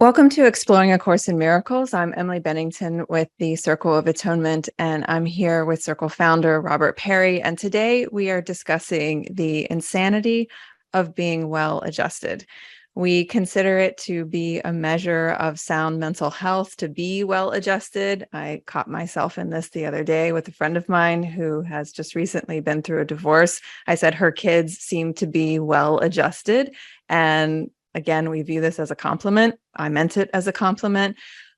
Welcome to Exploring A Course in Miracles. I'm Emily Bennington with the Circle of Atonement, and I'm here with Circle founder Robert Perry. And today we are discussing the insanity of being well adjusted. We consider it to be a measure of sound mental health to be well adjusted. I caught myself in this the other day with a friend of mine who has just recently been through a divorce. I said her kids seem to be well adjusted, and again, we view this as a compliment. I meant it as a compliment.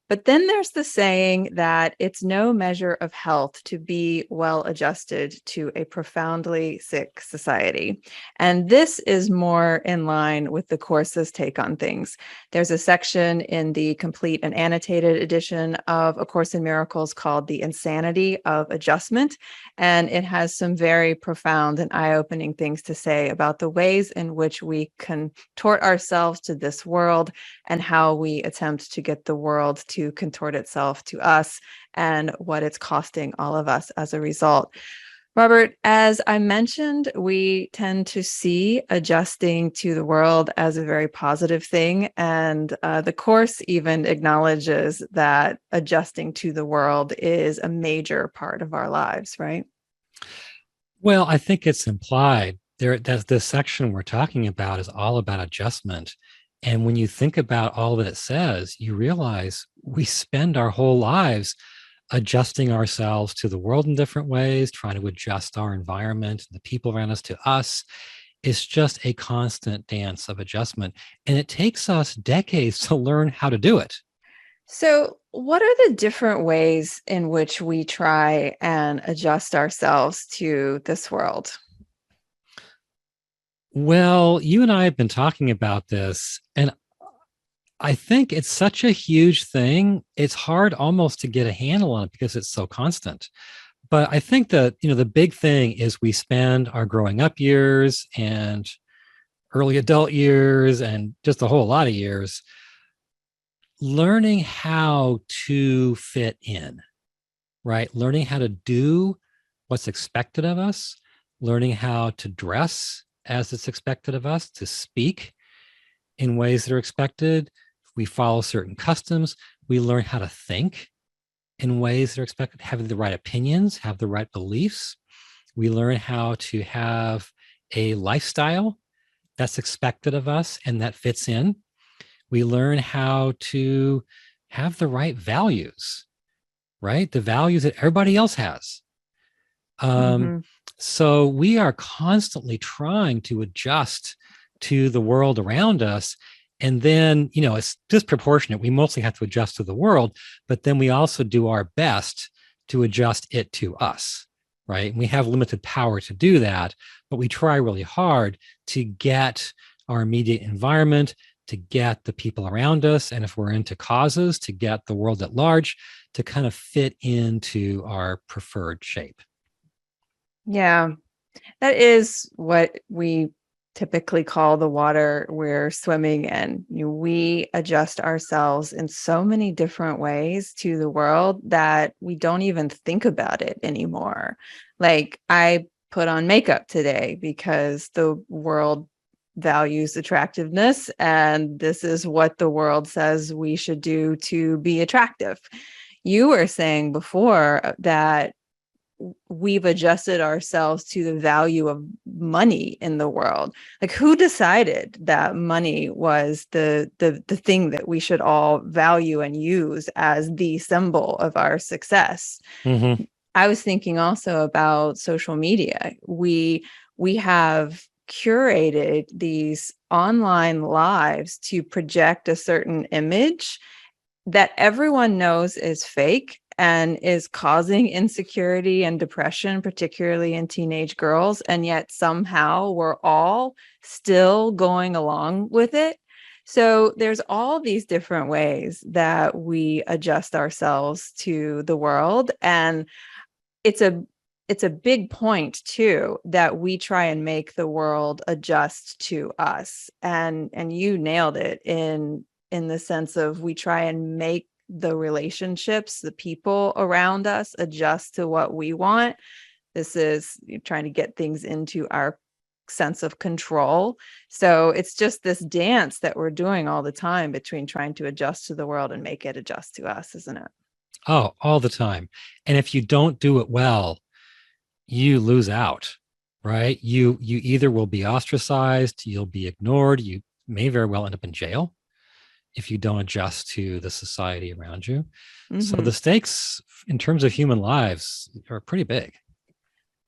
But then there's the saying that it's no measure of health to be well adjusted to a profoundly sick society. And this is more in line with the Course's take on things. There's a section in the Complete and Annotated Edition of A Course in Miracles called The Insanity of Adjustment. And it has some very profound and eye-opening things to say about the ways in which we contort ourselves to this world and how we attempt to get the world to contort itself to us and what it's costing all of us as a result. Robert, as I mentioned, we tend to see adjusting to the world as a very positive thing. And the Course even acknowledges that adjusting to the world is a major part of our lives, right? Well, I think it's implied there that this section we're talking about is all about adjustment. And when you think about all that it says, you realize we spend our whole lives adjusting ourselves to the world in different ways, trying to adjust our environment, the people around us to us. It's just a constant dance of adjustment. And it takes us decades to learn how to do it. So, what are the different ways in which we try and adjust ourselves to this world? Well, you and I have been talking about this, and I think it's such a huge thing. It's hard almost to get a handle on it because it's so constant. But I think that, the big thing is we spend our growing up years and early adult years and just a whole lot of years learning how to fit in, right? Learning how to do what's expected of us, learning how to dress as it's expected of us, to speak in ways that are expected. We follow certain customs. We learn how to think in ways that are expected, have the right opinions, have the right beliefs. We learn how to have a lifestyle that's expected of us and that fits in. We learn how to have the right values, right? The values that everybody else has. Um, Mm-hmm. so we are constantly trying to adjust to the world around us. And then, it's disproportionate. We mostly have to adjust to the world, but then we also do our best to adjust it to us, right? And we have limited power to do that, but we try really hard to get our immediate environment, to get the people around us, and if we're into causes, to get the world at large to kind of fit into our preferred shape. Yeah, that is what we typically call the water we're swimming in. We adjust ourselves in so many different ways to the world that we don't even think about it anymore. Like, I put on makeup today because the world values attractiveness, and this is what the world says we should do to be attractive. You were saying before that we've adjusted ourselves to the value of money in the world. Like, who decided that money was the thing that we should all value and use as the symbol of our success? Mm-hmm. I was thinking also about social media. We have curated these online lives to project a certain image that everyone knows is fake and is causing insecurity and depression, particularly in teenage girls. And yet somehow we're all still going along with it. So there's all these different ways that we adjust ourselves to the world. And it's a big point too, that we try and make the world adjust to us. And you nailed it in the sense of we try and make the relationships, the people around us adjust to what we want. This is trying to get things into our sense of control. So it's just this dance that we're doing all the time between trying to adjust to the world and make it adjust to us, isn't it? Oh, all the time. And if you don't do it well, you lose out, right? You either will be ostracized, you'll be ignored, you may very well end up in jail if you don't adjust to the society around you. So Mm-hmm. the stakes in terms of human lives are pretty big.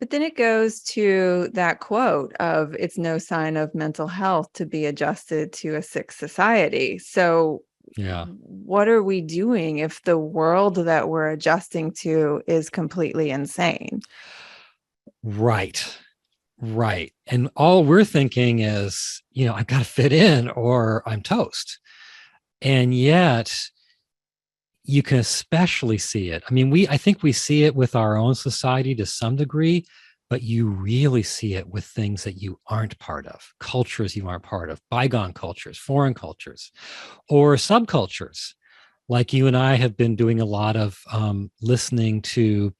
But then it goes to that quote of it's no sign of mental health to be adjusted to a sick society. So Yeah. what are we doing if the world that we're adjusting to is completely insane? Right. Right. And all we're thinking is, I've got to fit in or I'm toast. And yet you can especially see it. I mean, I think we see it with our own society to some degree, but you really see it with things that you aren't part of, cultures you aren't part of, bygone cultures, foreign cultures, or subcultures. Like you and I have been doing a lot of listening to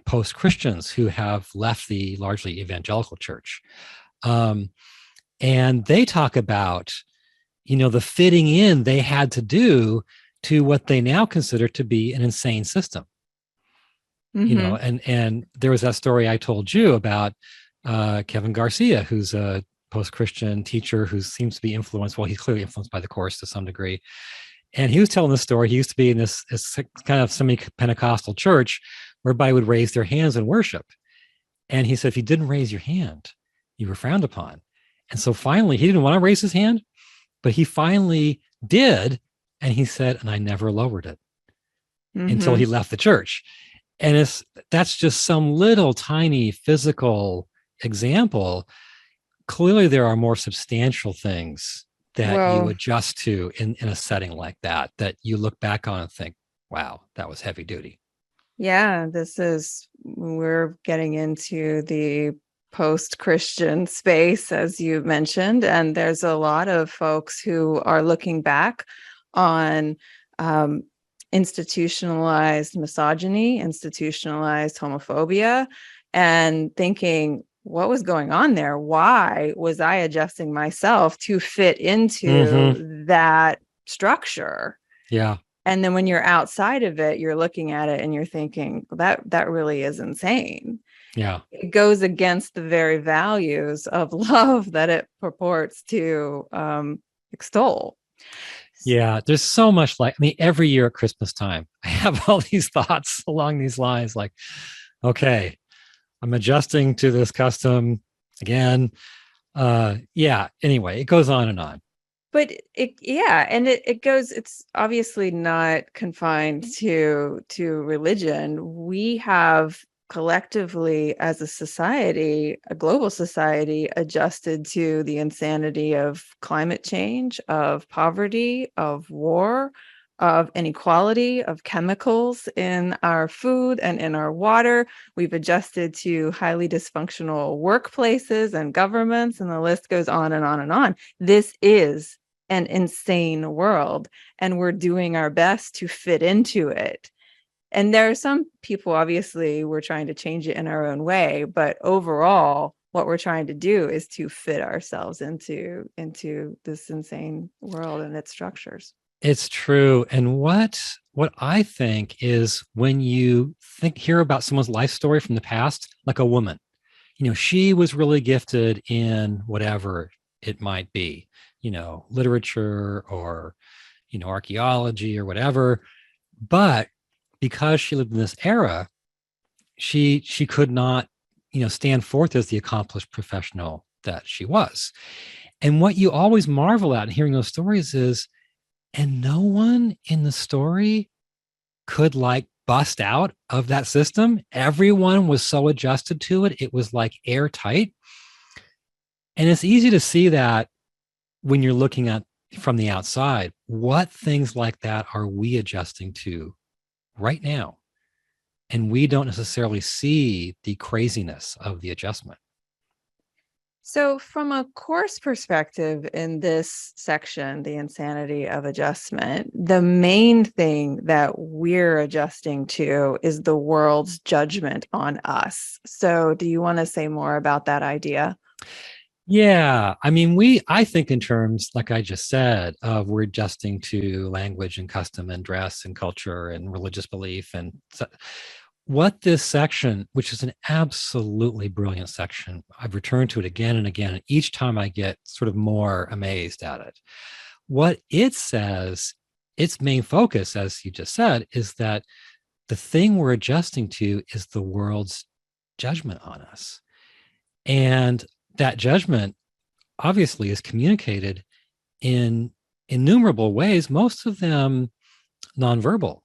post Christians who have left the largely evangelical church, and they talk about the fitting in they had to do to what they now consider to be an insane system. Mm-hmm. And there was that story I told you about Kevin Garcia, who's a post-Christian teacher who seems to be influenced. Well, he's clearly influenced by the Course to some degree. And he was telling this story. He used to be in this kind of semi-Pentecostal church where everybody would raise their hands in worship. And he said, if you didn't raise your hand, you were frowned upon. And so finally, he didn't want to raise his hand, but he finally did. And he said, and I never lowered it until Mm-hmm. he left the church. And that's just some little tiny physical example. Clearly, there are more substantial things that you Well, adjust to in a setting like that you look back on and think, wow, that was heavy duty. yeah, we're getting into the post-Christian space, as you mentioned, and there's a lot of folks who are looking back on um, institutionalized misogyny, institutionalized homophobia, and thinking, what was going on there? Why was I adjusting myself to fit Mm-hmm. into that structure? Yeah. And then when you're outside of it, you're looking at it and you're thinking, well, that really is insane. Yeah. It goes against the very values of love that it purports to extol. Yeah. There's so much every year at Christmas time, I have all these thoughts along these lines like, okay, I'm adjusting to this custom again. Yeah. Anyway, it goes on and on. But it goes, it's obviously not confined to religion. We have collectively as a society, a global society, adjusted to the insanity of climate change, of poverty, of war, of inequality, of chemicals in our food and in our water. We've adjusted to highly dysfunctional workplaces and governments, and the list goes on and on and on. This is an insane world, and we're doing our best to fit into it. And there are some people, obviously, we're trying to change it in our own way, but overall, what we're trying to do is to fit ourselves into this insane world and its structures. It's true. And what I think is when you hear about someone's life story from the past, like a woman, she was really gifted in whatever it might be, literature or, archaeology or whatever. But because she lived in this era, she could not, stand forth as the accomplished professional that she was. And what you always marvel at in hearing those stories is, and no one in the story could bust out of that system. Everyone was so adjusted to it. It was like airtight. And it's easy to see that when you're looking at from the outside, what things like that are we adjusting to right now? And we don't necessarily see the craziness of the adjustment. So, from a course perspective in this section, the insanity of adjustment, the main thing that we're adjusting to is the world's judgment on us. So, do you want to say more about that idea? Yeah, I mean, I think in terms, like I just said, of we're adjusting to language and custom and dress and culture and religious belief. And so, what this section, which is an absolutely brilliant section, I've returned to it again and again, and each time I get sort of more amazed at it. What it says, its main focus, as you just said, is that the thing we're adjusting to is the world's judgment on us. And that judgment obviously is communicated in innumerable ways, most of them nonverbal,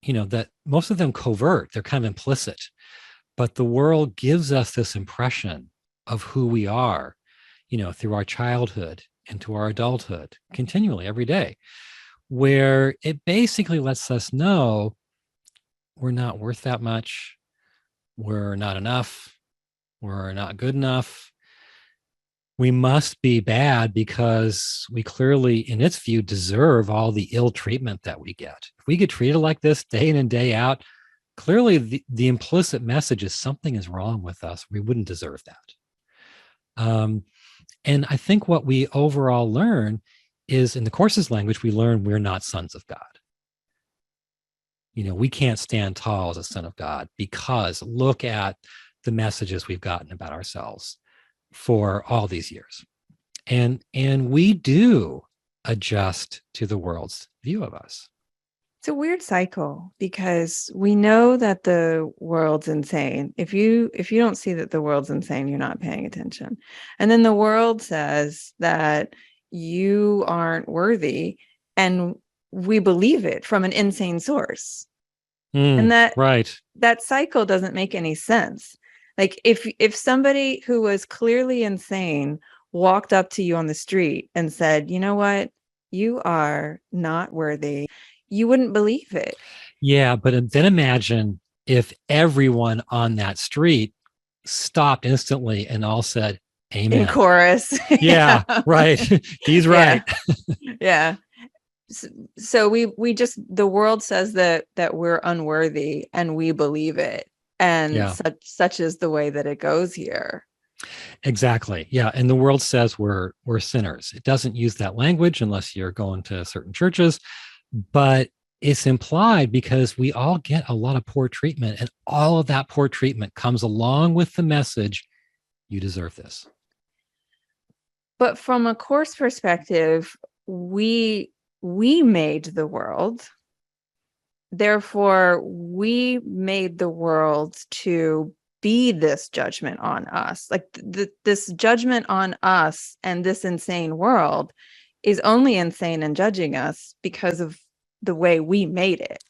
that most of them covert, they're kind of implicit. But the world gives us this impression of who we are, through our childhood into our adulthood, continually every day, where it basically lets us know we're not worth that much, we're not enough, we're not good enough, we must be bad because we clearly, in its view, deserve all the ill treatment that we get. If we get treated like this day in and day out, clearly the implicit message is something is wrong with us. We wouldn't deserve that. And I think what we overall learn is in the course's language, we learn we're not sons of God. We can't stand tall as a son of God because look at the messages we've gotten about ourselves for all these years. And we do adjust to the world's view of us. It's a weird cycle because we know that the world's insane. If you don't see that the world's insane, you're not paying attention. And then the world says that you aren't worthy, and we believe it from an insane source. And Right. that cycle doesn't make any sense. Like if somebody who was clearly insane walked up to you on the street and said, "You know what? You are not worthy," you wouldn't believe it. Yeah, but then imagine if everyone on that street stopped instantly and all said, In "Amen." chorus. Yeah, Yeah. right. He's Yeah. right. Yeah. So we just, the world says that we're unworthy and we believe it. And Yeah, such is the way that it goes here. exactly. Yeah, and the world says we're sinners. It doesn't use that language unless you're going to certain churches, but it's implied because we all get a lot of poor treatment, and all of that poor treatment comes along with the message, you deserve this. But from a course perspective, we made the world. Therefore, we made the world to be this judgment on us. Like this judgment on us and this insane world is only insane and judging us because of the way we made it.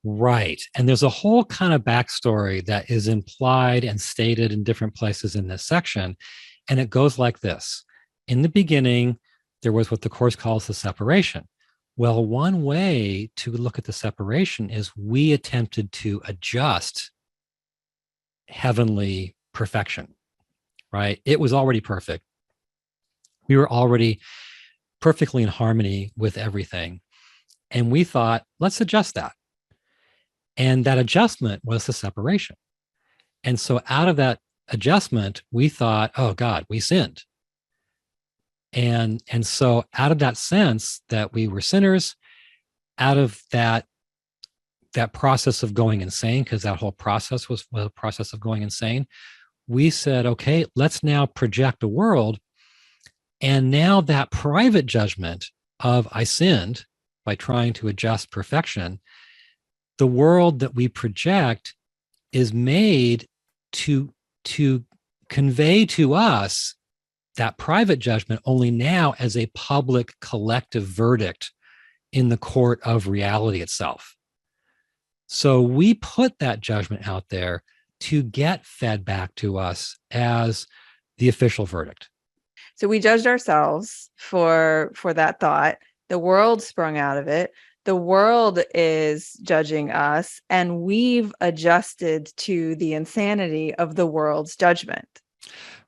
Right. And there's a whole kind of backstory that is implied and stated in different places in this section. And it goes like this. In the beginning, there was what the Course calls the separation. Well, one way to look at the separation is we attempted to adjust heavenly perfection, right? It was already perfect. We were already perfectly in harmony with everything. And we thought, let's adjust that. And that adjustment was the separation. And so out of that adjustment, we thought, oh God, we sinned. And so out of that sense that we were sinners, out of that process of going insane, because that whole process was a process of going insane, we said, okay, let's now project a world. And now that private judgment of I sinned by trying to adjust perfection, the world that we project is made to convey to us that private judgment only now as a public collective verdict in the court of reality itself. So we put that judgment out there to get fed back to us as the official verdict. So we judged ourselves for that thought. The world sprung out of it. The world is judging us, and we've adjusted to the insanity of the world's judgment.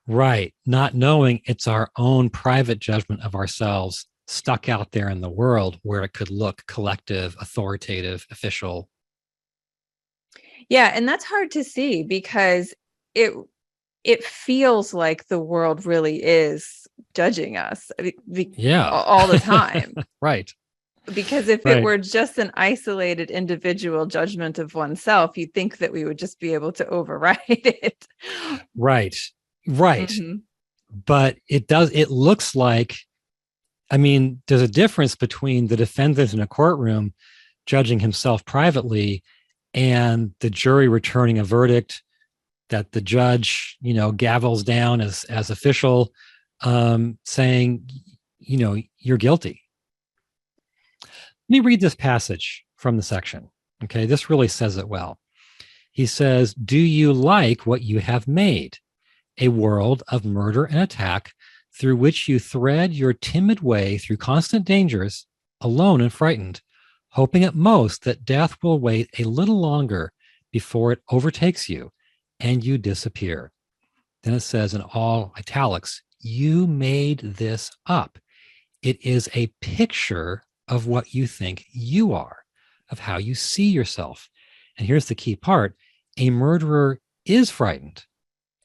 Right. Not knowing it's our own private judgment of ourselves stuck out there in the world where it could look collective, authoritative, official. Yeah, and that's hard to see because it it feels like the world really is judging us Yeah. all the time. Right. Because if it Right. were just an isolated individual judgment of oneself, you'd think that we would just be able to override it. Right. Right. Mhm. But it looks like, I mean, there's a difference between the defendant in a courtroom judging himself privately and the jury returning a verdict that the judge, gavels down as official, saying, you're guilty. Let me read this passage from the section. Okay, this really says it well. He says, "Do you like what you have made? A world of murder and attack through which you thread your timid way through constant dangers, alone and frightened, hoping at most that death will wait a little longer before it overtakes you and you disappear." Then it says in all italics, "You made this up. It is a picture of what you think you are, of how you see yourself." And here's the key part: a murderer is frightened,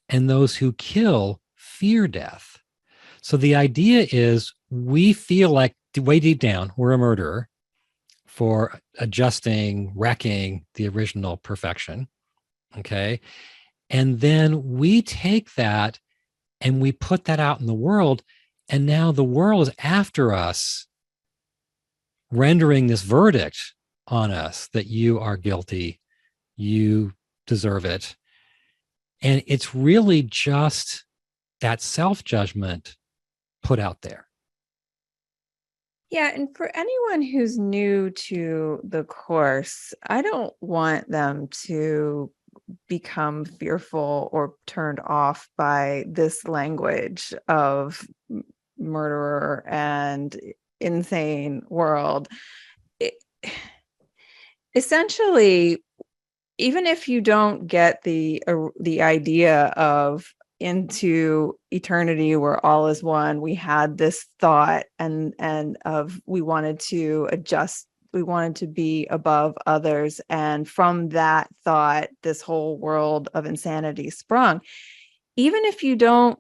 and those who kill fear death. So the idea is we feel like way deep down we're a murderer for adjusting, wrecking the original perfection. Okay. And then we take that and we put that out in the world. And now the world is after us, rendering this verdict on us that you are guilty, you deserve it. And it's really just that self-judgment put out there. Yeah, and for anyone who's new to the course, I don't want them to become fearful or turned off by this language of murderer and insane world. It, essentially, even if you don't get the idea of into eternity where all is one, we had this thought and of we wanted to adjust, we wanted to be above others, and from that thought this whole world of insanity sprung. Even if you don't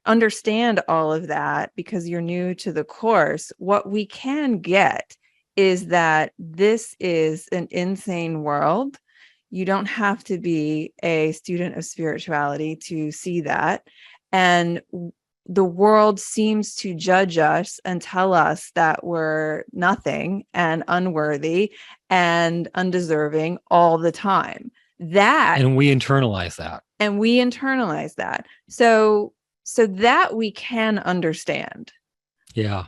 understand all of that because you're new to the course, what we can get is that this is an insane world. You don't have to be a student of spirituality to see that. And the world seems to judge us and tell us that we're nothing and unworthy and undeserving all the time. And we internalize that. So that we can understand. Yeah.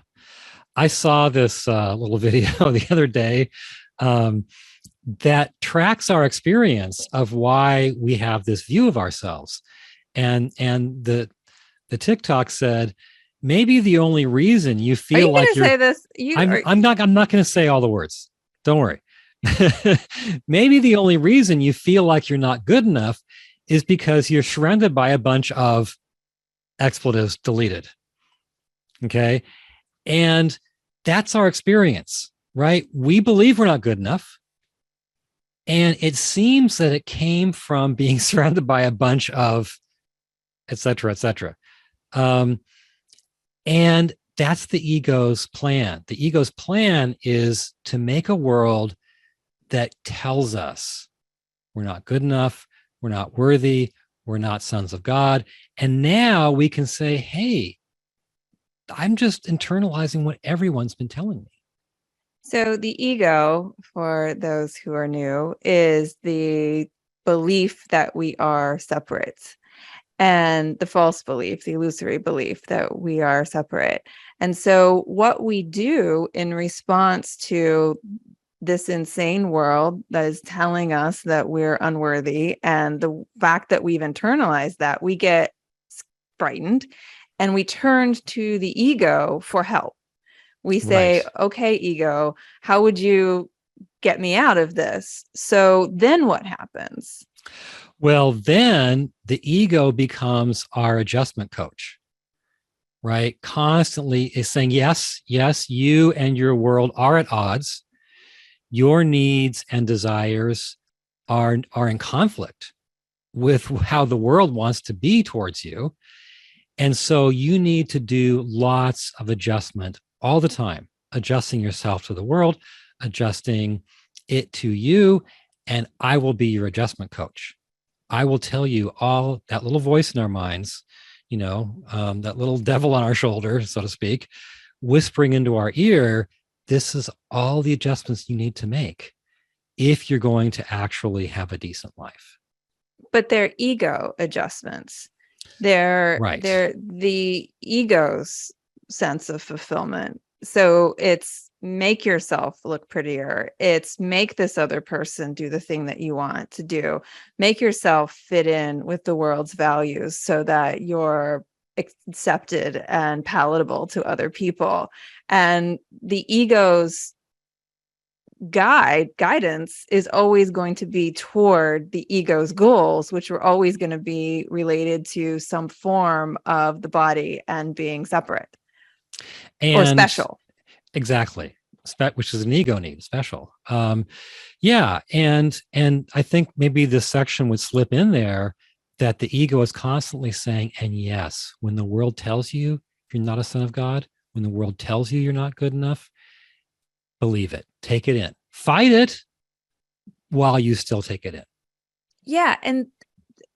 I saw this little video the other day that tracks our experience of why we have this view of ourselves. And the TikTok said, maybe the only reason you feel like you're say this? I'm not going to say all the words. Don't worry. Maybe the only reason you feel like you're not good enough is because you're surrounded by a bunch of expletives deleted. Okay. And that's our experience, right? We believe we're not good enough. And it seems that it came from being surrounded by a bunch of et cetera, et cetera. And that's the ego's plan. The ego's plan is to make a world that tells us we're not good enough, we're not worthy, we're not sons of God. And now we can say, hey, I'm just internalizing what everyone's been telling me. So the ego, for those who are new, is the belief that we are separate, and the false belief, the illusory belief that we are separate. And so what we do in response to this insane world that is telling us that we're unworthy, and the fact that we've internalized that, we get frightened and we turn to the ego for help. We say, right, okay, ego, how would you get me out of this? So then what happens? Well, then the ego becomes our adjustment coach, right? Constantly is saying, yes, you and your world are at odds. Your needs and desires are in conflict with how the world wants to be towards you. And so you need to do lots of adjustment all the time, adjusting yourself to the world, adjusting it to you. And I will be your adjustment coach. I will tell you all that little voice in our minds, that little devil on our shoulder, so to speak, whispering into our ear, this is all the adjustments you need to make if you're going to actually have a decent life. But they're ego adjustments. They're the ego's sense of fulfillment. So it's make yourself look prettier. It's make this other person do the thing that you want to do. Make yourself fit in with the world's values so that you're accepted and palatable to other people. And the ego's guidance is always going to be toward the ego's goals, which are always going to be related to some form of the body and being separate or special. Exactly. Which is an ego need, special. Yeah. And I think maybe this section would slip in there that the ego is constantly saying, and yes, when the world tells you you're not a son of God, when the world tells you you're not good enough, believe it, take it in, fight it while you still take it in. Yeah. And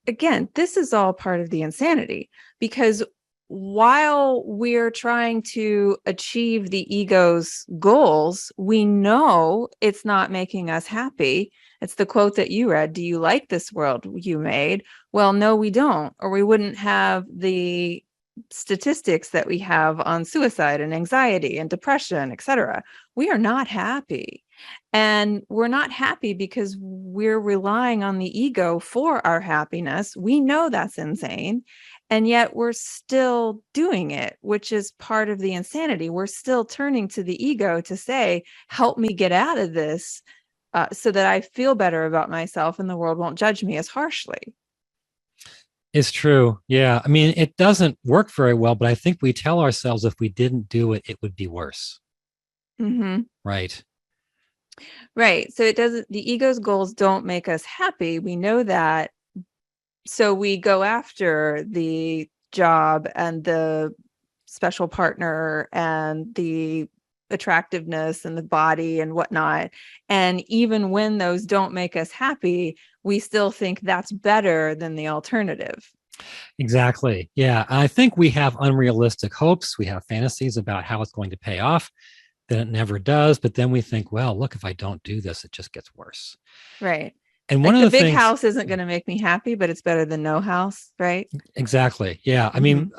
again, this is all part of the insanity, because while we're trying to achieve the ego's goals, we know it's not making us happy. It's the quote that you read. Do you like this world you made? Well, no, we don't, or we wouldn't have the statistics that we have on suicide and anxiety and depression, etc. We are not happy. And we're not happy because we're relying on the ego for our happiness. We know that's insane. And yet we're still doing it, which is part of the insanity. We're still turning to the ego to say, help me get out of this so that I feel better about myself and the world won't judge me as harshly. It's true. Yeah. I mean, it doesn't work very well, but I think we tell ourselves if we didn't do it, it would be worse. Mm-hmm. Right. Right. So it doesn't, the ego's goals don't make us happy. We know that. So we go after the job and the special partner and the attractiveness and the body and whatnot. And even when those don't make us happy, we still think that's better than the alternative. Exactly. Yeah. I think we have unrealistic hopes. We have fantasies about how it's going to pay off. Then it never does. But then we think, well, look, if I don't do this, it just gets worse. Right. And like one of the big things, house isn't going to make me happy, but it's better than no house, right? Exactly. Yeah. I mean,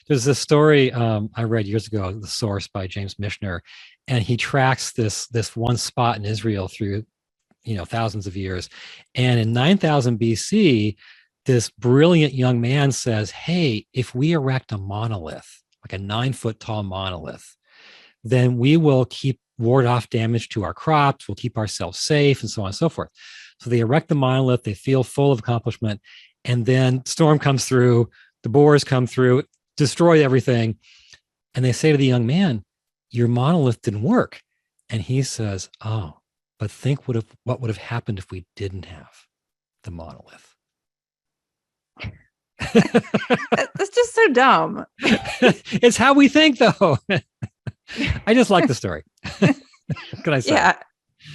there's this story I read years ago, The Source by James Michener, and he tracks this one spot in Israel through, thousands of years. And in 9000 BC, this brilliant young man says, hey, if we erect a monolith, like a 9-foot tall monolith, then we will ward off damage to our crops, we'll keep ourselves safe, and so on and so forth. So they erect the monolith, they feel full of accomplishment, and then storm comes through, the boars come through, destroy everything. And they say to the young man, your monolith didn't work. And he says, oh, but think what would have happened if we didn't have the monolith. That's just so dumb. It's how we think, though. I just like the story. What can I say? Yeah.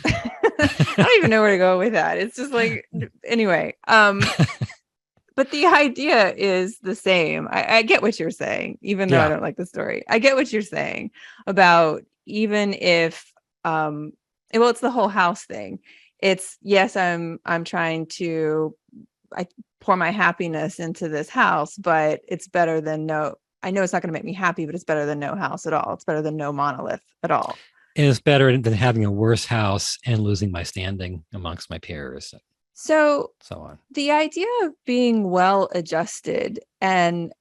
I don't even know where to go with that. It's just like, anyway. But the idea is the same. I get what you're saying, even though I don't like the story. I get what you're saying about even if, it's the whole house thing. It's, yes, I'm trying to, I pour my happiness into this house, but it's better than no, I know it's not going to make me happy, but it's better than no house at all. It's better than no monolith at all. And it's better than having a worse house and losing my standing amongst my peers. So on. The idea of being well adjusted, and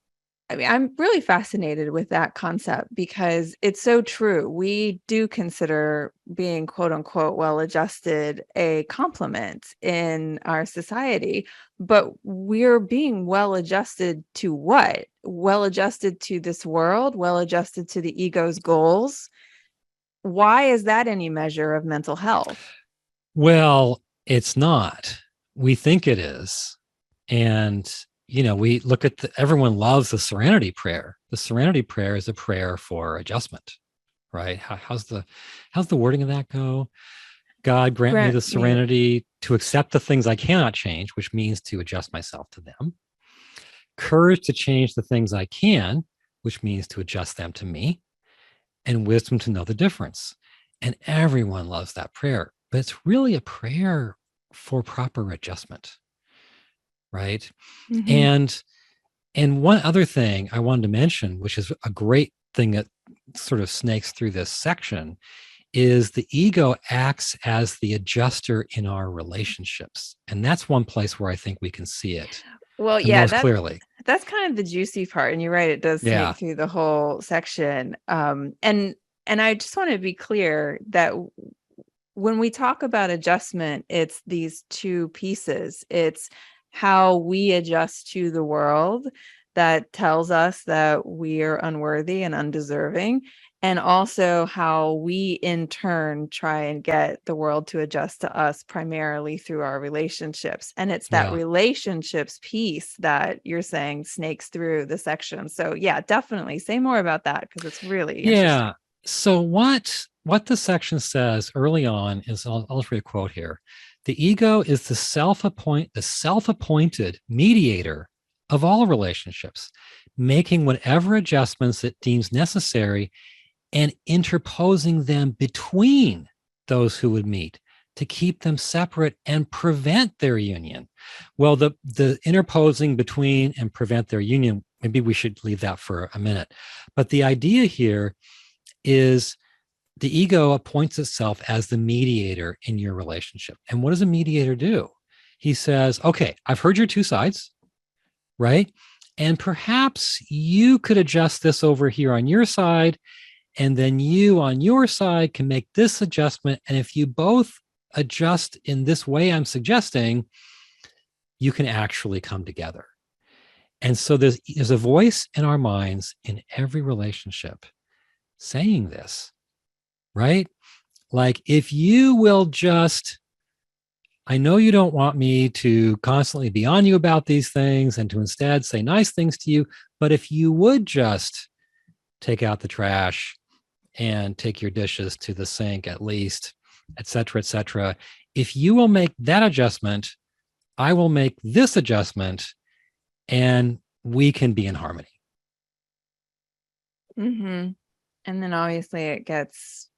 I mean, I'm really fascinated with that concept because it's so true. We do consider being quote unquote well adjusted a compliment in our society, but we're being well adjusted to what? Well adjusted to this world, well adjusted to the ego's goals. Why is that any measure of mental health? Well, it's not. We think it is. And, we look at everyone loves the serenity prayer. The serenity prayer is a prayer for adjustment, right? How's the wording of that go? God grant me Grant the me. serenity to accept the things I cannot change, which means to adjust myself to them. Courage to change the things I can, which means to adjust them to me. And wisdom to know the difference. And everyone loves that prayer, but it's really a prayer for proper adjustment, right? Mhm. And one other thing I wanted to mention, which is a great thing that sort of snakes through this section, is the ego acts as the adjuster in our relationships. And that's one place where I think we can see it Well, the yeah, most clearly. that's kind of the juicy part, and you're right, it does Yeah. snake through the whole section. And I just want to be clear that when we talk about adjustment, it's these two pieces. It's how we adjust to the world that tells us that we are unworthy and undeserving, and also how we in turn try and get the world to adjust to us primarily through our relationships. And it's that Yeah. relationships piece that you're saying snakes through the section. So yeah, definitely say more about that because it's really interesting. Yeah. So what the section says early on is I'll just read a quote here. The ego is the self-appointed mediator of all relationships, making whatever adjustments it deems necessary and interposing them between those who would meet to keep them separate and prevent their union. Well, the interposing between and prevent their union, maybe we should leave that for a minute. But the idea here is the ego appoints itself as the mediator in your relationship. And what does a mediator do? He says, okay, I've heard your two sides, right? And perhaps you could adjust this over here on your side. And then you on your side can make this adjustment. And if you both adjust in this way I'm suggesting, you can actually come together. And so there's a voice in our minds in every relationship saying this, right? Like, if you will just, I know you don't want me to constantly be on you about these things and to instead say nice things to you, but if you would just take out the trash and take your dishes to the sink at least, et cetera, et cetera. If you will make that adjustment, I will make this adjustment and we can be in harmony. Mm-hmm. And then obviously it gets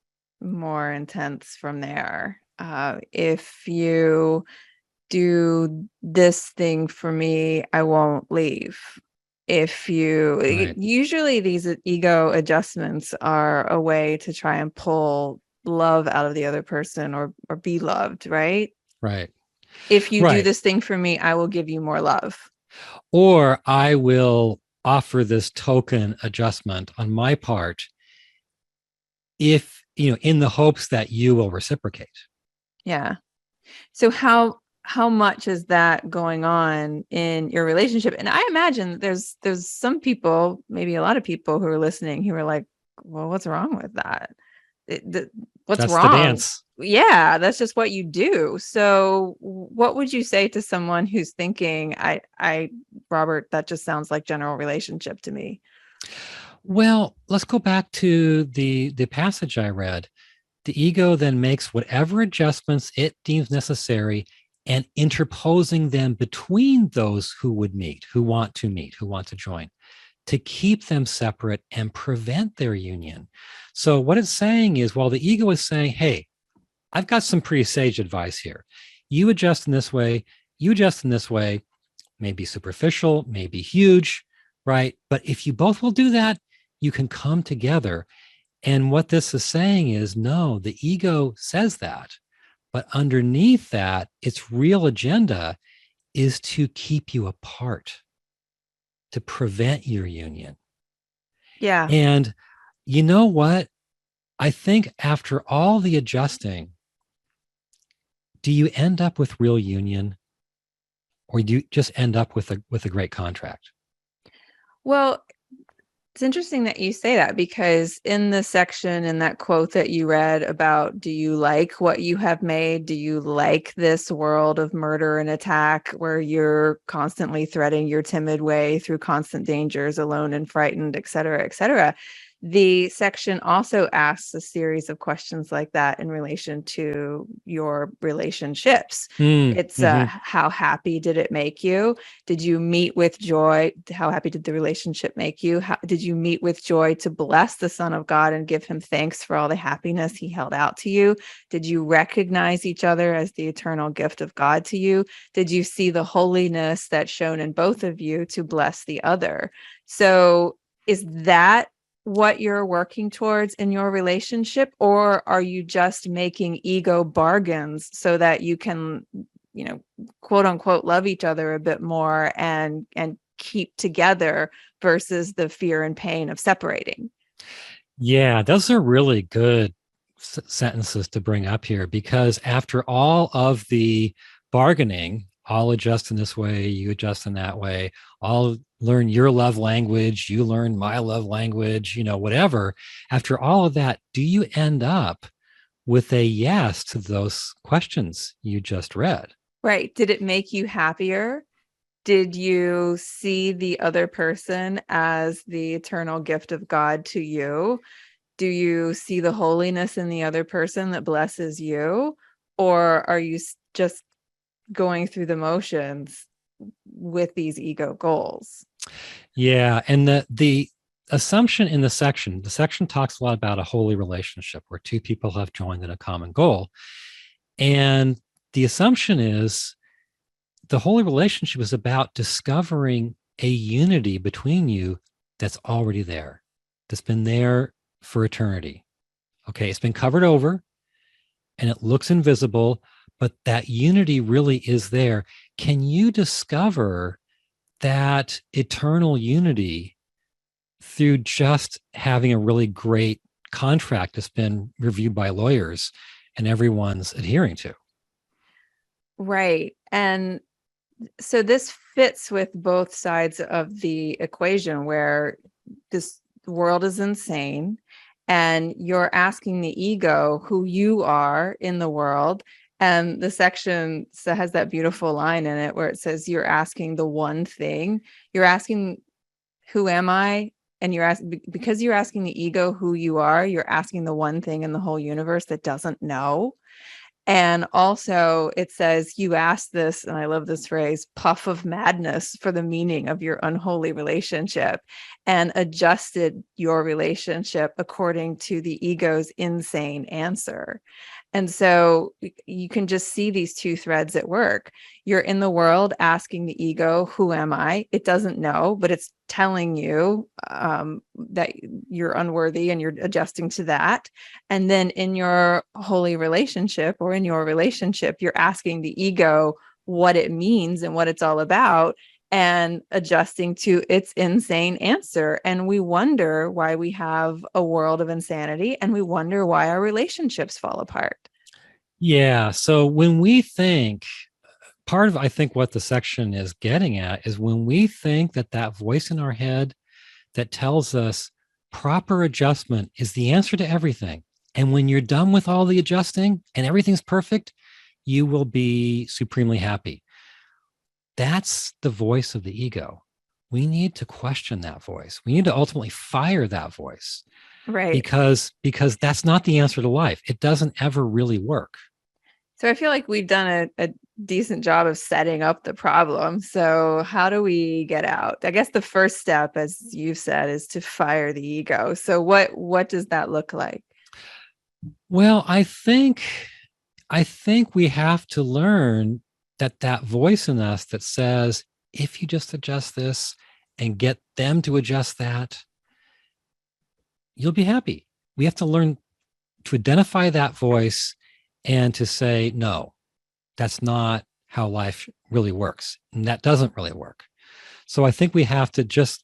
more intense from there. If you do this thing for me, I won't leave. If you Right. usually these ego adjustments are a way to try and pull love out of the other person or be loved, right? Right. If you do Right. this thing for me, I will give you more love. Or I will offer this token adjustment on my part if, in the hopes that you will reciprocate. Yeah. So how much is that going on in your relationship? And I imagine there's some people, maybe a lot of people who are listening who are like, well, what's wrong with that? What's That's the wrong? dance. Yeah, that's just what you do. So what would you say to someone who's thinking, Robert, that just sounds like general relationship to me? Well, let's go back to the passage I read. The ego then makes whatever adjustments it deems necessary and interposing them between those who would meet, who want to meet, who want to join, to keep them separate and prevent their union. So, what it's saying is, while the ego is saying, hey, I've got some pretty sage advice here. You adjust in this way, you adjust in this way, maybe superficial, maybe huge, right? But if you both will do that, you can come together. And what this is saying is, no, the ego says that. But underneath that, its real agenda is to keep you apart, to prevent your union. Yeah. And you know what? I think after all the adjusting, do you end up with real union or do you just end up with a great contract? Well, It's interesting that you say that, because in the section in that quote that you read about, do you like what you have made? Do you like this world of murder and attack where you're constantly threading your timid way through constant dangers, alone and frightened, et cetera, et cetera? The section also asks a series of questions like that in relation to your relationships. It's Mm-hmm. how happy did it make you? Did you meet with joy? How happy did the relationship make you? How, did you meet with joy to bless the Son of God and give him thanks for all the happiness he held out to you? Did you recognize each other as the eternal gift of God to you? Did you see the holiness that's shown in both of you to bless the other? So is that what you're working towards in your relationship, or are you just making ego bargains so that you can, quote unquote, love each other a bit more and keep together versus the fear and pain of separating? Yeah, those are really good sentences to bring up here, because after all of the bargaining, I'll adjust in this way, you adjust in that way, I'll learn your love language, you learn my love language, whatever. After all of that, do you end up with a yes to those questions you just read? Right. Did it make you happier? Did you see the other person as the eternal gift of God to you? Do you see the holiness in the other person that blesses you? Or are you just going through the motions with these ego goals? Yeah, and the assumption in the section talks a lot about a holy relationship where two people have joined in a common goal. And the assumption is the holy relationship is about discovering a unity between you that's already there, that's been there for eternity. Okay, it's been covered over and it looks invisible, but that unity really is there. Can you discover that eternal unity through just having a really great contract that's been reviewed by lawyers and everyone's adhering to? Right. And so this fits with both sides of the equation, where this world is insane and you're asking the ego who you are in the world. And the section has that beautiful line in it where it says, you're asking the one thing. You're asking, who am I? And you're asking, because you're asking the ego who you are, you're asking the one thing in the whole universe that doesn't know. And also it says, you asked this, and I love this phrase, puff of madness for the meaning of your unholy relationship, and adjusted your relationship according to the ego's insane answer. And so you can just see these two threads at work. You're in the world asking the ego, who am I? It doesn't know, but it's telling you that you're unworthy, and you're adjusting to that. And then in your holy relationship, or in your relationship, you're asking the ego what it means and what it's all about, and adjusting to its insane answer. And we wonder why we have a world of insanity, and we wonder why our relationships fall apart. Yeah. So when we think, part of, I think, what the section is getting at is when we think that that voice in our head that tells us proper adjustment is the answer to everything. And when you're done with all the adjusting and everything's perfect, you will be supremely happy. That's the voice of the ego. We need to question that voice. We need to ultimately fire that voice, Right. because that's not the answer to life. It doesn't ever really work. So I feel like we've done a decent job of setting up the problem. So how do we get out? I guess the first step, as you've said, is to fire the ego. So what does that look like? Well, I think we have to learn that that voice in us that says, if you just adjust this and get them to adjust that, you'll be happy. We have to learn to identify that voice and to say, no, that's not how life really works. And that doesn't really work. So I think we have to just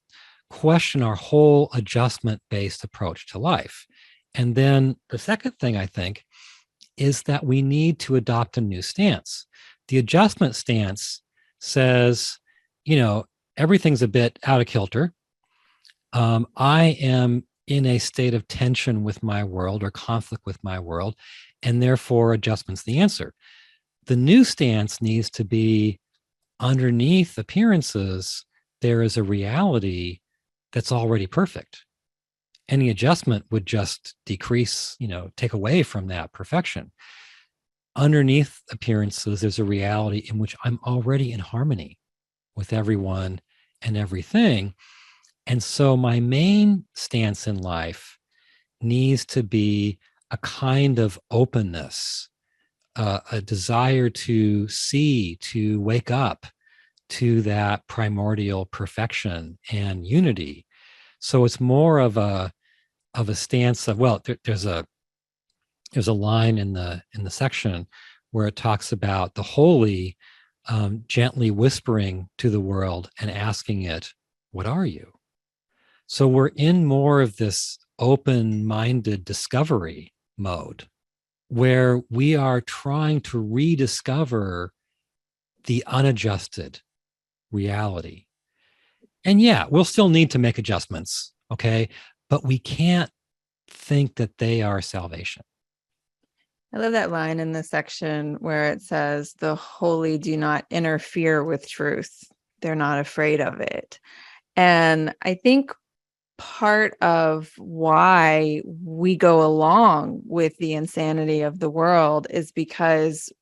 question our whole adjustment based approach to life. And then the second thing, I think, is that we need to adopt a new stance. The adjustment stance says, everything's a bit out of kilter. I am in a state of tension with my world or conflict with my world, and therefore adjustment's the answer. The new stance needs to be underneath appearances, there is a reality that's already perfect. Any adjustment would just decrease, take away from that perfection. Underneath appearances, there's a reality in which I'm already in harmony with everyone and everything. And so my main stance in life needs to be a kind of openness, a desire to see, to wake up to that primordial perfection and unity. So it's more of a stance of, well, there's a line in the section where it talks about the holy gently whispering to the world and asking it, "What are you?" So we're in more of this open-minded discovery mode where we are trying to rediscover the unadjusted reality. And yeah, we'll still need to make adjustments, okay? But we can't think that they are salvation. I love that line in the section where it says, the holy do not interfere with truth. They're not afraid of it. And I think part of why we go along with the insanity of the world is because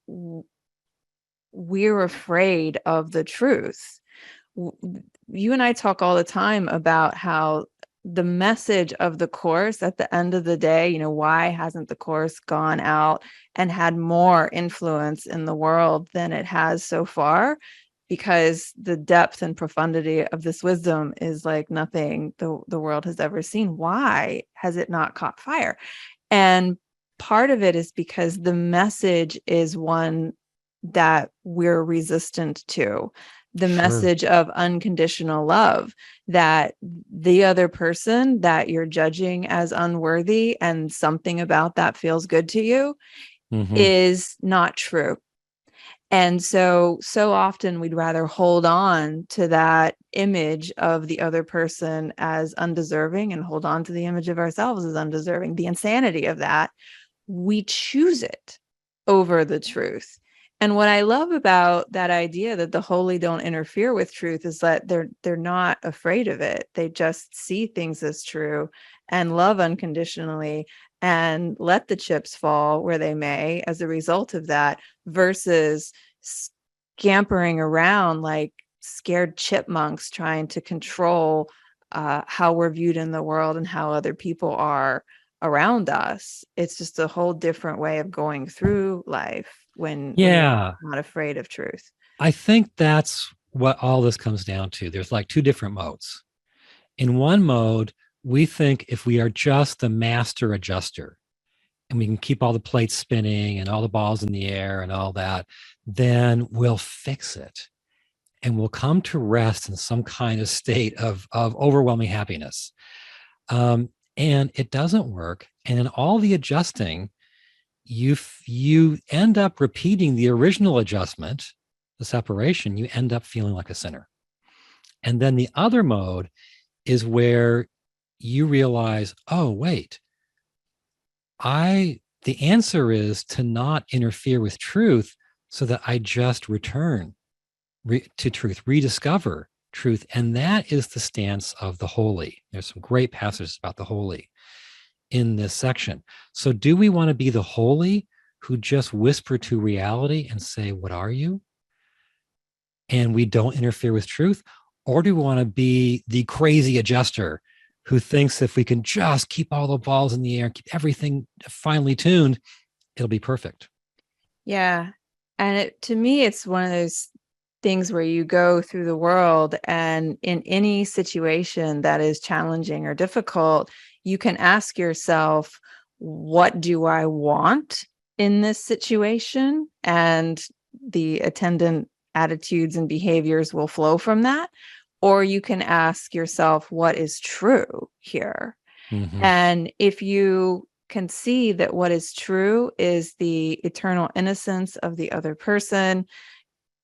we're afraid of the truth. You and I talk all the time about how the message of the course at the end of the day, why hasn't the course gone out and had more influence in the world than it has so far? Because the depth and profundity of this wisdom is like nothing the world has ever seen. Why has it not caught fire? And part of it is because the message is one that we're resistant to. The Sure. message of unconditional love, that the other person that you're judging as unworthy and something about that feels good to you Mm-hmm. is not true. And so often we'd rather hold on to that image of the other person as undeserving and hold on to the image of ourselves as undeserving. The insanity of that, we choose it over the truth. And what I love about that idea that the holy don't interfere with truth is that they're not afraid of it. They just see things as true and love unconditionally and let the chips fall where they may as a result of that, versus scampering around like scared chipmunks trying to control how we're viewed in the world and how other people are around us. It's just a whole different way of going through life when you're Yeah, not afraid of truth. I think that's what all this comes down to. There's like two different modes. In one mode, we think if we are just the master adjuster and we can keep all the plates spinning and all the balls in the air and all that, then we'll fix it and we'll come to rest in some kind of state of overwhelming happiness. And it doesn't work. And in all the adjusting, you end up repeating the original adjustment, the separation. You end up feeling like a sinner. And then the other mode is where you realize, oh, wait, the answer is to not interfere with truth so that I just return to truth, rediscover truth. And that is the stance of the holy. There's some great passages about the holy in this section. So, do we want to be the holy who just whisper to reality and say, "What are you?" and we don't interfere with truth? Or do we want to be the crazy adjuster who thinks if we can just keep all the balls in the air, keep everything finely tuned, it'll be perfect? Yeah. And to me, it's one of those things where you go through the world and in any situation that is challenging or difficult, you can ask yourself, what do I want in this situation? And the attendant attitudes and behaviors will flow from that. Or you can ask yourself, what is true here? Mm-hmm. And if you can see that what is true is the eternal innocence of the other person,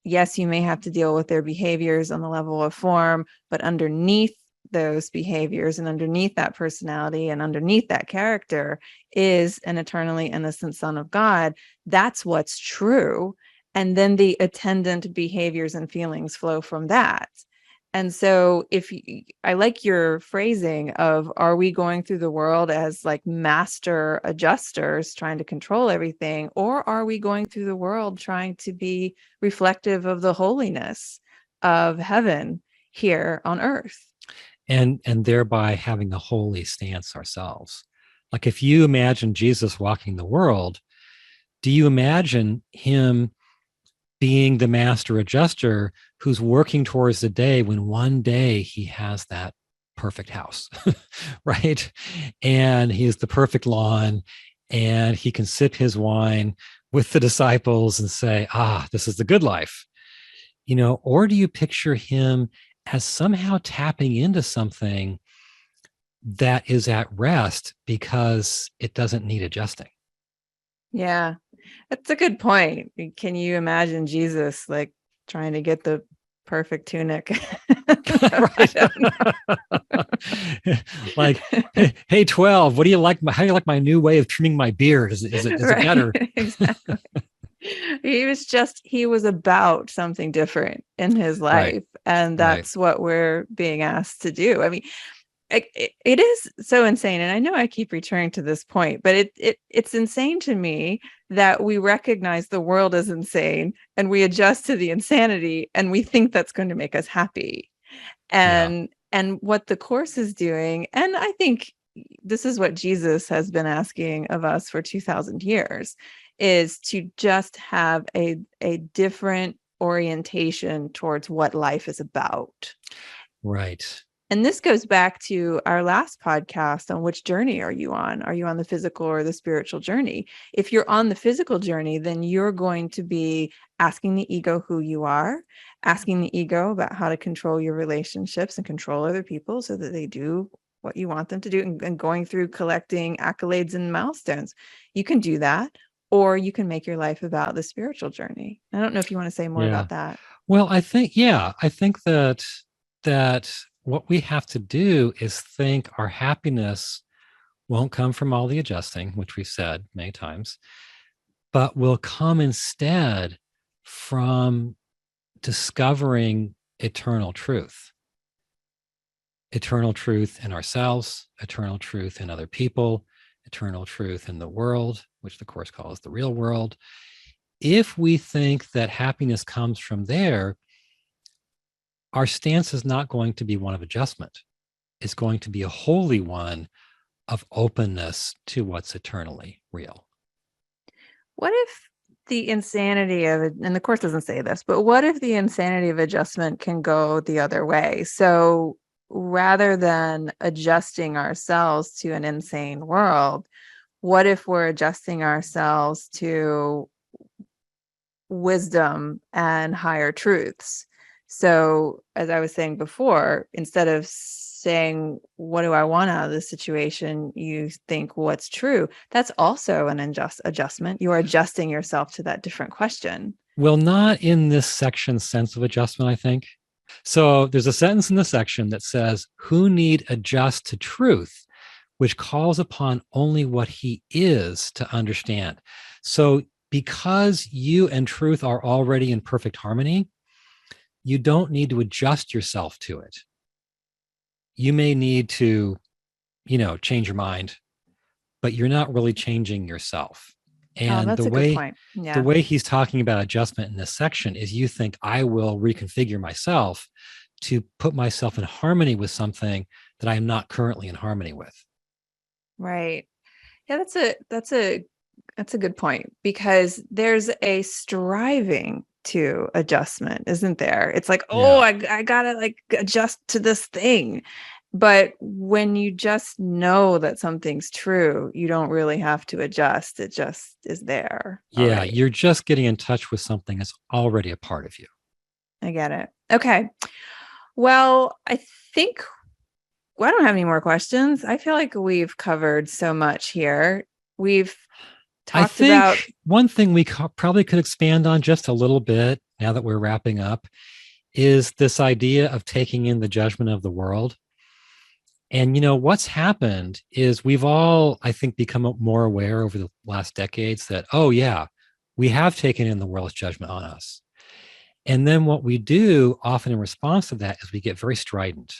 yes, you may have to deal with their behaviors on the level of form, but underneath those behaviors and underneath that personality and underneath that character is an eternally innocent son of God, that's what's true. And then the attendant behaviors and feelings flow from that. And so I like your phrasing of, are we going through the world as like master adjusters trying to control everything, or are we going through the world trying to be reflective of the holiness of heaven here on earth? And thereby having a holy stance ourselves. Like if you imagine Jesus walking the world, do you imagine him being the master adjuster who's working towards the day when one day he has that perfect house, right? And he has the perfect lawn and he can sip his wine with the disciples and say, this is the good life, or do you picture him as somehow tapping into something that is at rest because it doesn't need adjusting? Yeah, that's a good point. Can you imagine Jesus like trying to get the perfect tunic? Right. Like, hey, 12, what do you like? How do you like my new way of trimming my beard? Is it Right, better? exactly. He was about something different in his Right. life. And Right. that's what we're being asked to do. I mean, it is so insane. And I know I keep returning to this point, but it's insane to me that we recognize the world is insane and we adjust to the insanity and we think that's going to make us happy. And what the Course is doing, and I think this is what Jesus has been asking of us for 2,000 years, is to just have a different orientation towards what life is about. Right. And this goes back to our last podcast on which journey are you on? Are you on the physical or the spiritual journey? If you're on the physical journey, then you're going to be asking the ego who you are, asking the ego about how to control your relationships and control other people so that they do what you want them to do, and going through collecting accolades and milestones. You can do that, or you can make your life about the spiritual journey. I don't know if you want to say more about that. Well, I think that what we have to do is think our happiness won't come from all the adjusting, which we've said many times, but will come instead from discovering eternal truth in ourselves, eternal truth in other people, eternal truth in the world, which the Course calls the real world. If we think that happiness comes from there, our stance is not going to be one of adjustment. It's going to be a holy one of openness to what's eternally real. What if the insanity of it, and the Course doesn't say this, but what if the insanity of adjustment can go the other way? So rather than adjusting ourselves to an insane world, what if we're adjusting ourselves to wisdom and higher truths? So, as I was saying before, instead of saying, what do I want out of this situation? You think, what's true? That's also an adjustment. You are adjusting yourself to that different question. Well, not in this section sense of adjustment, I think. So there's a sentence in the section that says, who need adjust to truth, which calls upon only what he is to understand. So because you and truth are already in perfect harmony, you don't need to adjust yourself to it. You may need to, change your mind, but you're not really changing yourself. And that's a good point. Yeah. The way he's talking about adjustment in this section is you think I will reconfigure myself to put myself in harmony with something that I am not currently in harmony with. Right. Yeah, that's a good point, because there's a striving to adjustment, isn't there? It's like, I gotta like adjust to this thing. But when you just know that something's true, you don't really have to adjust. It just is there. Yeah, already. You're just getting in touch with something that's already a part of you. I get it. Okay. Well, I don't have any more questions. I feel like we've covered so much here. We've talked about one thing we probably could expand on just a little bit now that we're wrapping up is this idea of taking in the judgment of the world. And what's happened is we've all, I think, become more aware over the last decades that, oh yeah, we have taken in the world's judgment on us. And then what we do often in response to that is we get very strident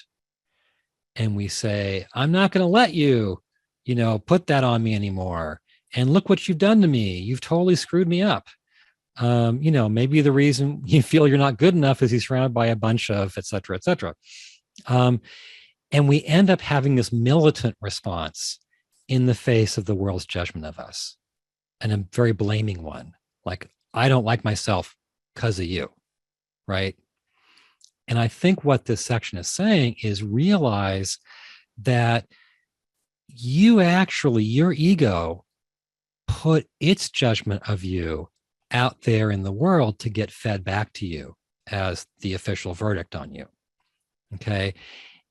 and we say, I'm not going to let you, put that on me anymore. And look what you've done to me. You've totally screwed me up. Maybe the reason you feel you're not good enough is he's surrounded by a bunch of et cetera, et cetera. And we end up having this militant response in the face of the world's judgment of us, and a very blaming one. Like, I don't like myself because of you, right? And I think what this section is saying is realize that your ego put its judgment of you out there in the world to get fed back to you as the official verdict on you. Okay.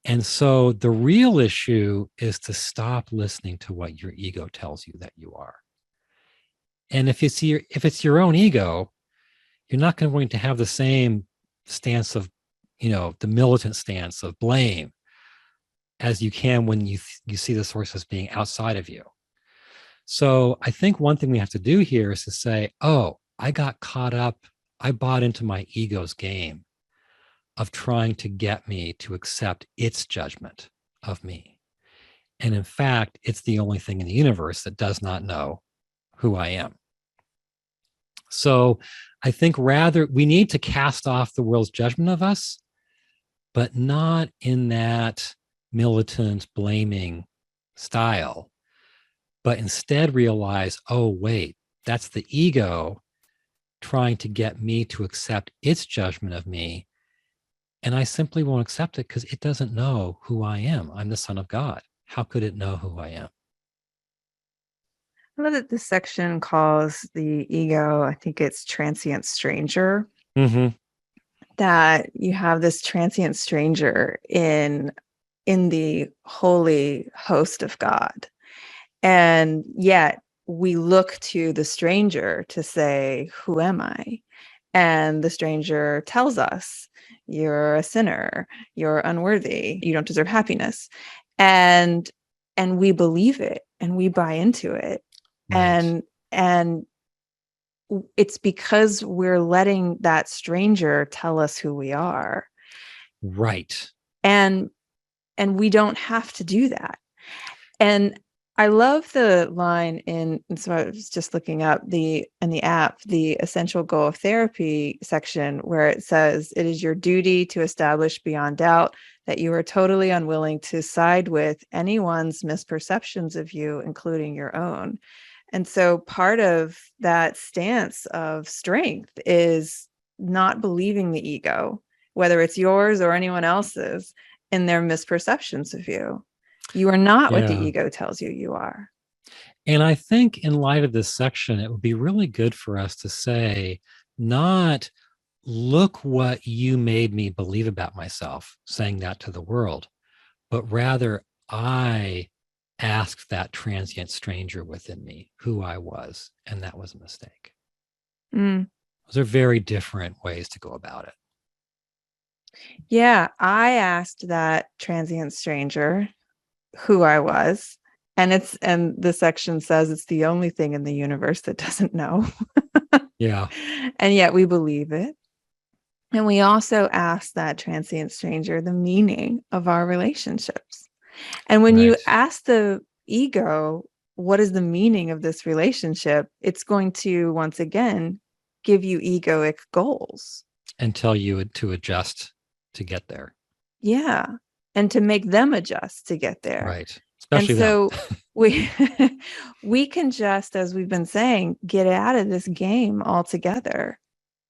And so the real issue is to stop listening to what your ego tells you that you are. And if it's your own ego, you're not going to have the same stance of, the militant stance of blame as you can when you see the source as being outside of you. So I think one thing we have to do here is to say, oh, I got caught up. I bought into my ego's game of trying to get me to accept its judgment of me. And in fact, it's the only thing in the universe that does not know who I am. So I think rather we need to cast off the world's judgment of us, but not in that militant blaming style, but instead realize, oh, wait, that's the ego trying to get me to accept its judgment of me. And I simply won't accept it because it doesn't know who I am. I'm the Son of God. How could it know who I am? I love that this section calls the ego, I think it's transient stranger. Mm-hmm. That you have this transient stranger in the holy host of God. And yet we look to the stranger to say, who am I? And the stranger tells us, you're a sinner, you're unworthy, you don't deserve happiness. And we believe it and we buy into it. Right. And it's because we're letting that stranger tell us who we are. Right. And we don't have to do that. And I love the line and so I was just looking up in the app, the essential goal of therapy section, where it says, it is your duty to establish beyond doubt that you are totally unwilling to side with anyone's misperceptions of you, including your own. And so part of that stance of strength is not believing the ego, whether it's yours or anyone else's, in their misperceptions of you. You are not what the ego tells you you are. And I think in light of this section, it would be really good for us to say, not look what you made me believe about myself, saying that to the world, but rather I asked that transient stranger within me who I was, and that was a mistake. Those are very different ways to go about it. Yeah, I asked that transient stranger who I was, and the section says it's the only thing in the universe that doesn't know. Yeah. And yet we believe it. And we also ask that transient stranger the meaning of our relationships. And when you ask the ego, what is the meaning of this relationship? It's going to, once again, give you egoic goals. And tell you to adjust to get there. Yeah. And to make them adjust to get there. Right. Especially and so them. we can just, as we've been saying, get out of this game altogether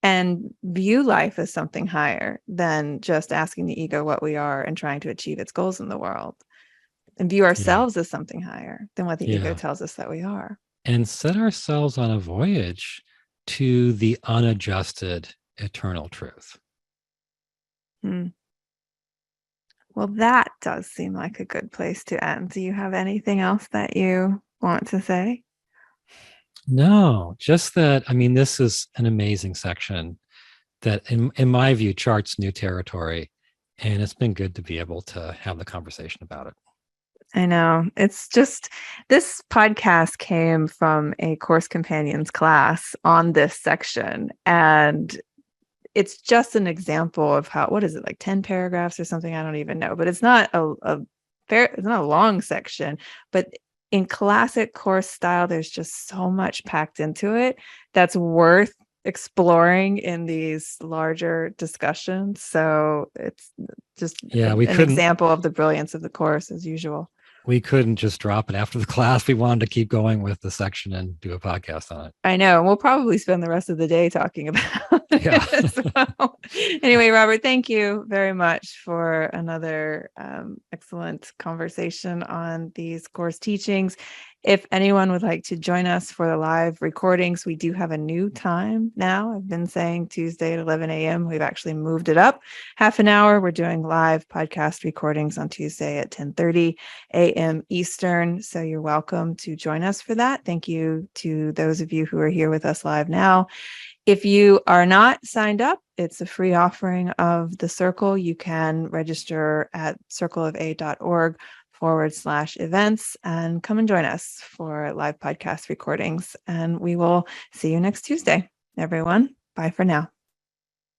and view life as something higher than just asking the ego what we are and trying to achieve its goals in the world, and view ourselves as something higher than what the ego tells us that we are. And set ourselves on a voyage to the unadjusted eternal truth. Well, that does seem like a good place to end. Do you have anything else that you want to say? No, just that, I mean, this is an amazing section that, in my view, charts new territory. And it's been good to be able to have the conversation about it. I know. It's just this podcast came from a course companions class on this section. And it's just an example of how, what is it, like 10 paragraphs or something? I don't even know, but it's not it's not a long section, but in classic course style, there's just so much packed into it that's worth exploring in these larger discussions. So it's just Yeah, an example of the brilliance of the course as usual. we couldn't just drop it after the class. We wanted to keep going with the section and do a podcast on it. I know. And we'll probably spend the rest of the day talking about Yeah. it as well. Anyway, Robert, thank you very much for another excellent conversation on these course teachings. If anyone would like to join us for the live recordings, we do have a new time now. I've been saying Tuesday at 11 a.m. We've actually moved it up half an hour. We're doing live podcast recordings on Tuesday at 10:30 a.m. Eastern. So you're welcome to join us for that. Thank you to those of you who are here with us live now. If you are not signed up, it's a free offering of the Circle. You can register at circleofa.org/events and come and join us for live podcast recordings. And we will see you next Tuesday. Everyone, bye for now.